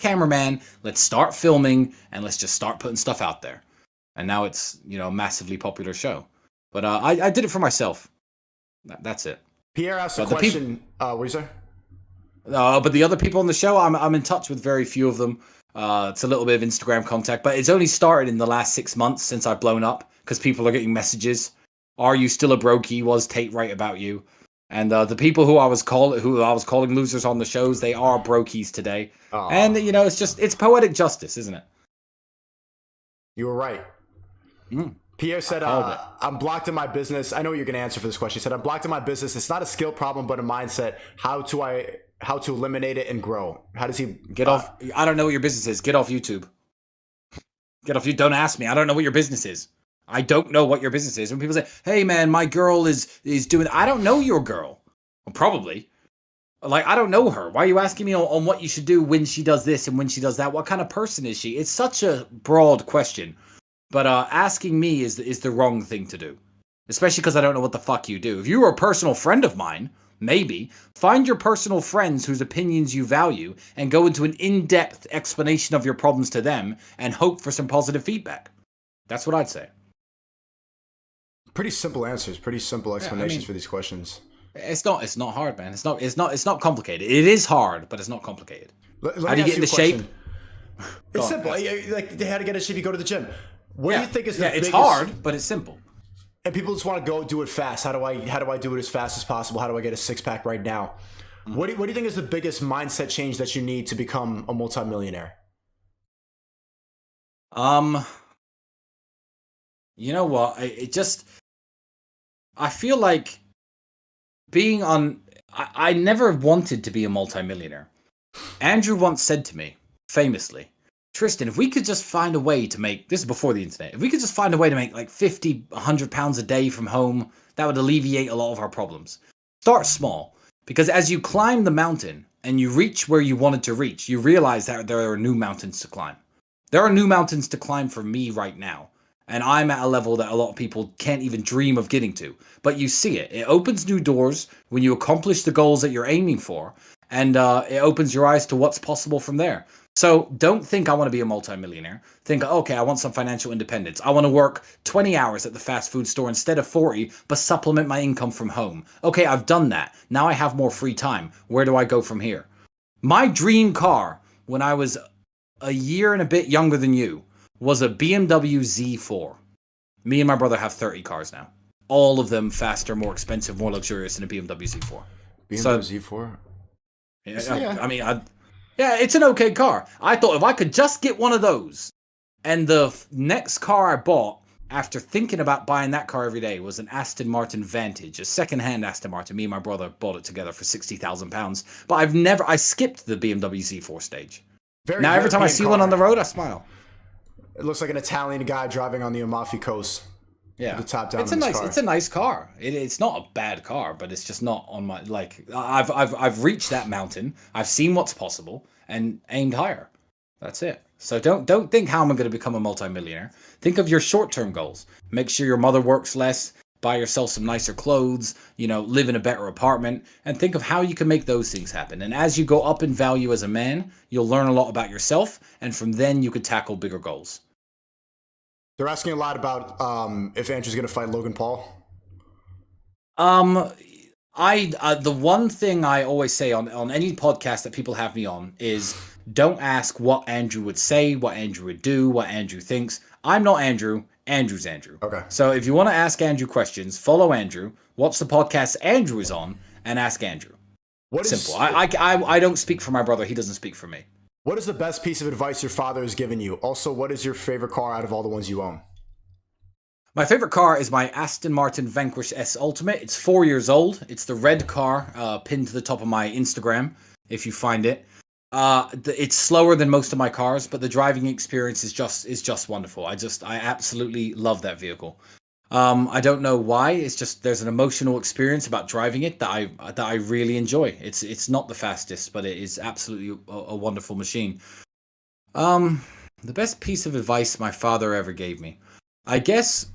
cameraman, let's start filming, and let's just start putting stuff out there. And now it's, a massively popular show. But I did it for myself. That's it. Pierre asked a question. What do you say? But the other people on the show, I'm in touch with very few of them. It's a little bit of Instagram contact, but it's only started in the last 6 months since I've blown up, because people are getting messages. Are you still a brokey? Was Tate right about you? And the people who I was calling losers on the shows, they are brokies today. Aww. And it's poetic justice, isn't it? You were right. Pierre said, I'm blocked in my business. I know you're going to answer for this question. He said, I'm blocked in my business. It's not a skill problem, but a mindset. How to eliminate it and grow? How does he get off? I don't know what your business is. Get off YouTube. Don't ask me. I don't know what your business is. I don't know what your business is. When people say, hey man, my girl is doing, I don't know your girl. Well, probably. Like, I don't know her. Why are you asking me on what you should do when she does this and when she does that? What kind of person is she? It's such a broad question. But asking me is the wrong thing to do. Especially because I don't know what the fuck you do. If you were a personal friend of mine, maybe, find your personal friends whose opinions you value and go into an in-depth explanation of your problems to them and hope for some positive feedback. That's what I'd say. Pretty simple answers, pretty simple explanations for these questions. It's not hard, man. It's not complicated. It is hard, but it's not complicated. How do you get into shape? It's simple. Like, they had to get in shape, you go to the gym. What do you think is the biggest... it's hard, but it's simple. And people just want to go do it fast. How do I do it as fast as possible? How do I get a six-pack right now? Mm-hmm. What do you think is the biggest mindset change that you need to become a multimillionaire? You know what? I feel like being on... I never wanted to be a multimillionaire. Andrew once said to me, famously, Tristan, if we could just find a way to make... This is before the internet. If we could just find a way to make like 50, 100 pounds a day from home, that would alleviate a lot of our problems. Start small. Because as you climb the mountain and you reach where you wanted to reach, you realize that there are new mountains to climb. There are new mountains to climb for me right now. And I'm at a level that a lot of people can't even dream of getting to. But you see it. It opens new doors when you accomplish the goals that you're aiming for. And it opens your eyes to what's possible from there. So don't think I want to be a multimillionaire. Think, okay, I want some financial independence. I want to work 20 hours at the fast food store instead of 40, but supplement my income from home. Okay, I've done that. Now I have more free time. Where do I go from here? My dream car, when I was a year and a bit younger than you, was a BMW Z4. Me and my brother have 30 cars now. All of them faster, more expensive, more luxurious than a BMW Z4. BMW Z4? Yeah. I mean, it's an okay car. I thought if I could just get one of those, and the next car I bought after thinking about buying that car every day was an Aston Martin Vantage, a second-hand Aston Martin. Me and my brother bought it together for £60,000. But I skipped the BMW Z4 stage. Now every time I see one on the road, I smile. It looks like an Italian guy driving on the Amalfi Coast. Yeah, the top down. It's a nice car. It's not a bad car, but it's just not on my I've reached that mountain. I've seen what's possible and aimed higher. That's it. So don't think how am I going to become a multimillionaire. Think of your short-term goals. Make sure your mother works less. Buy yourself some nicer clothes. Live in a better apartment, and think of how you can make those things happen. And as you go up in value as a man, you'll learn a lot about yourself, and from then you could tackle bigger goals. They're asking a lot about if Andrew's going to fight Logan Paul. The one thing I always say on any podcast that people have me on is don't ask what Andrew would say, what Andrew would do, what Andrew thinks. I'm not Andrew. Andrew's Andrew. Okay. So if you want to ask Andrew questions, follow Andrew, watch the podcast Andrew is on, and ask Andrew. Simple. I don't speak for my brother. He doesn't speak for me. What is the best piece of advice your father has given you? Also, what is your favorite car out of all the ones you own? My favorite car is my Aston Martin Vanquish S Ultimate. It's 4 years old. It's the red car pinned to the top of my Instagram, if you find it. It's slower than most of my cars, but the driving experience is just wonderful. I absolutely love that vehicle. I don't know why. It's just there's an emotional experience about driving it that I really enjoy. It's not the fastest, but it is absolutely a wonderful machine. The best piece of advice my father ever gave me, I guess,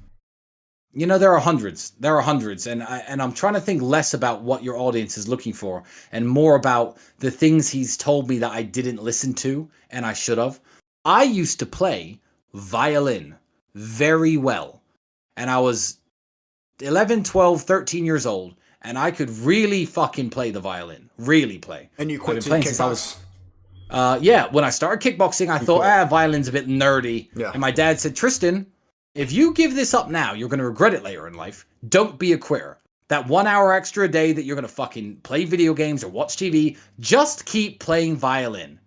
You know, there are hundreds. There are hundreds, and I'm trying to think less about what your audience is looking for, and more about the things he's told me that I didn't listen to, and I should have. I used to play violin very well, and I was 11, 12, 13 years old, and I could really fucking play the violin. Really play. And you quit to kickbox? Yeah, when I started kickboxing, I thought, violin's a bit nerdy. Yeah. And my dad said, Tristan, if you give this up now, you're going to regret it later in life. Don't be a quitter. That 1 hour extra a day that you're going to fucking play video games or watch TV, just keep playing violin.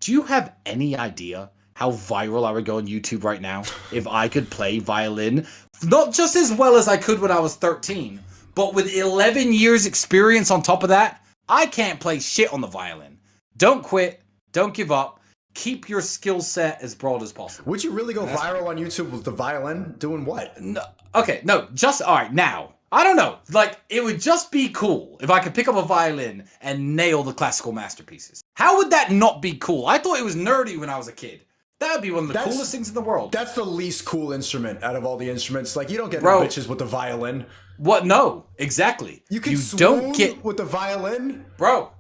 Do you have any idea how viral I would go on YouTube right now if I could play violin? Not just as well as I could when I was 13, but with 11 years experience on top of that, I can't play shit on the violin. Don't quit. Don't give up. Keep your skill set as broad as possible. Would you really go viral on YouTube with the violin? Doing what? No, okay, no, just, all right, now. I don't know. Like, it would just be cool if I could pick up a violin and nail the classical masterpieces. How would that not be cool? I thought it was nerdy when I was a kid. That would be one of the coolest things in the world. That's the least cool instrument out of all the instruments. Like, you don't get no bitches with the violin. What? No, exactly. You don't get with the violin? Bro,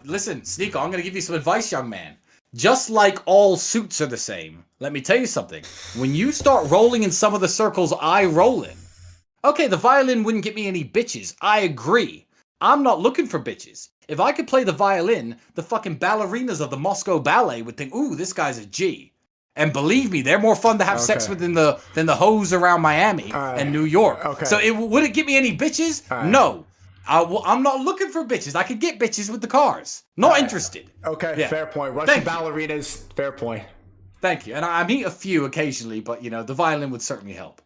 listen, SHNEAKO, I'm going to give you some advice, young man. Just like all suits are the same, let me tell you something. When you start rolling in some of the circles I roll in, okay, the violin wouldn't get me any bitches. I agree. I'm not looking for bitches. If I could play the violin, the fucking ballerinas of the Moscow Ballet would think, ooh, this guy's a G. And believe me, they're more fun to have sex with than the hoes around Miami and New York. Okay. So would it get me any bitches? No. I'm not looking for bitches. I could get bitches with the cars. Not interested. Okay, yeah. Fair point. Russian ballerinas, fair point. Thank you. And I meet a few occasionally, but, you know, the violin would certainly help.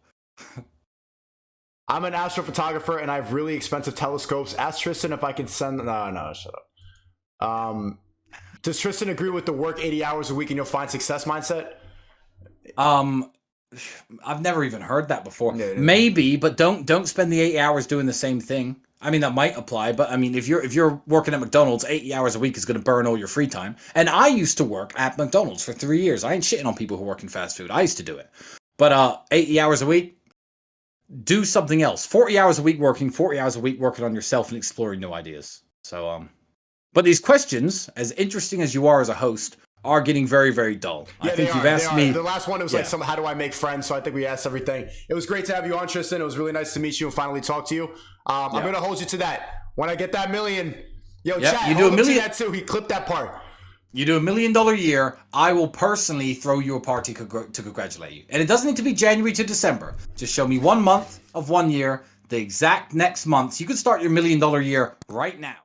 I'm an astrophotographer, and I have really expensive telescopes. Ask Tristan if I can send... No, shut up. Does Tristan agree with the work 80 hours a week and you'll find success mindset? I've never even heard that before. No. Maybe, but don't spend the 8 hours doing the same thing. I mean, that might apply, but I mean, if you're working at McDonald's, 80 hours a week is going to burn all your free time. And I used to work at McDonald's for 3 years. I ain't shitting on people who work in fast food. I used to do it. But 80 hours a week, do something else. 40 hours a week working, 40 hours a week working on yourself and exploring new ideas. So, but these questions, as interesting as you are as a host, are getting very, very dull. Yeah, I think you've asked me. The last one, it was like, how do I make friends? So I think we asked everything. It was great to have you on, Tristan. It was really nice to meet you and finally talk to you. I'm going to hold you to that. When I get that million, chat, you do a million. That too. He clipped that part. You do $1 million a year, I will personally throw you a party to congratulate you. And it doesn't need to be January to December. Just show me 1 month of 1 year, the exact next month. You could start your $1 million year right now.